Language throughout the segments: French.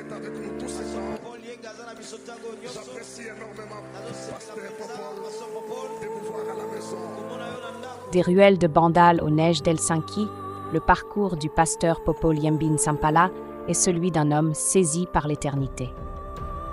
est avec nous tous ces jours. J'apprécie énormément Pasteur Popol de vous voir à la maison. Des ruelles de Bandal aux neiges d'Helsinki, le parcours du pasteur Popol Yembin Sampala est celui d'un homme saisi par l'éternité.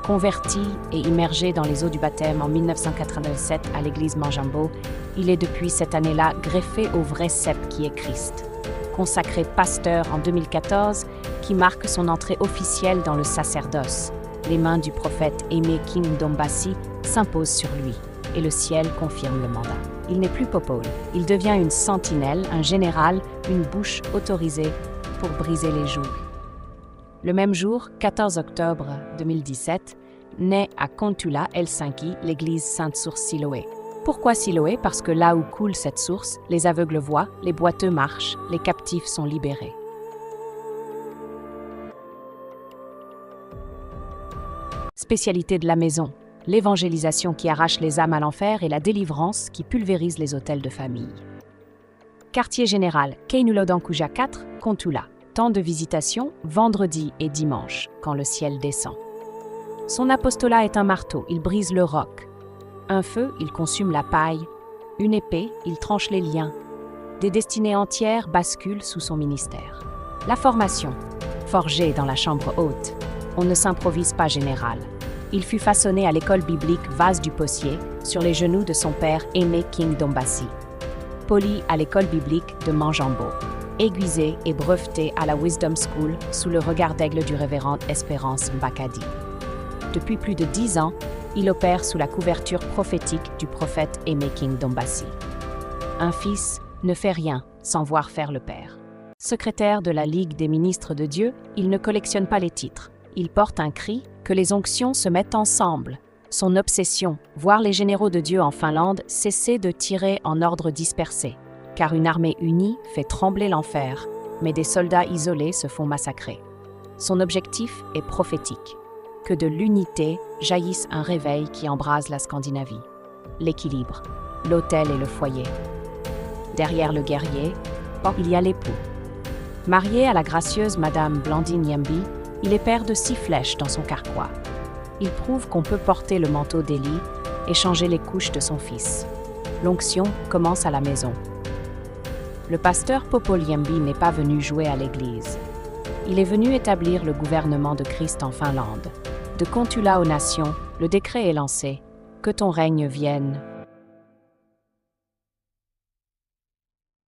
Converti et immergé dans les eaux du baptême en 1987 à l'église Manjambo, il est depuis cette année-là greffé au vrai cep qui est Christ. Consacré pasteur en 2014, qui marque son entrée officielle dans le sacerdoce. Les mains du prophète Aimé King Dombassi s'imposent sur lui, et le ciel confirme le mandat. Il n'est plus Popol, il devient une sentinelle, un général, une bouche autorisée pour briser les jougs. Le même jour, 14 octobre 2017, naît à Kontula, Helsinki, l'église Sainte-Source Siloé. Pourquoi Siloé? Parce que là où coule cette source, les aveugles voient, les boiteux marchent, les captifs sont libérés. Spécialité de la maison, l'évangélisation qui arrache les âmes à l'enfer et la délivrance qui pulvérise les hôtels de famille. Quartier général, Keinulodankuja 4, Kontula. Temps de visitation, vendredi et dimanche, quand le ciel descend. Son apostolat est un marteau, il brise le roc. Un feu, il consume la paille. Une épée, il tranche les liens. Des destinées entières basculent sous son ministère. La formation, forgé dans la chambre haute. On ne s'improvise pas général. Il fut façonné à l'école biblique Vase du Possier, sur les genoux de son père Aimé King Dombassi. Poli à l'école biblique de Manjambo. Aiguisé et breveté à la Wisdom School sous le regard d'aigle du révérend Espérance Mbakadi. Depuis plus de 10 ans, il opère sous la couverture prophétique du prophète Aimé King Dombassi. Un fils ne fait rien sans voir faire le père. Secrétaire de la Ligue des ministres de Dieu, il ne collectionne pas les titres. Il porte un cri que les onctions se mettent ensemble. Son obsession, voir les généraux de Dieu en Finlande cesser de tirer en ordre dispersé. Car une armée unie fait trembler l'enfer, mais des soldats isolés se font massacrer. Son objectif est prophétique. Que de l'unité jaillisse un réveil qui embrase la Scandinavie. L'équilibre, l'autel et le foyer. Derrière le guerrier, il y a l'époux. Marié à la gracieuse Madame Blandine Yembi, il est père de 6 flèches dans son carquois. Il prouve qu'on peut porter le manteau d'Élie et changer les couches de son fils. L'onction commence à la maison. Le pasteur Popol Yembi n'est pas venu jouer à l'église. Il est venu établir le gouvernement de Christ en Finlande. De Kontula aux nations, le décret est lancé. Que ton règne vienne,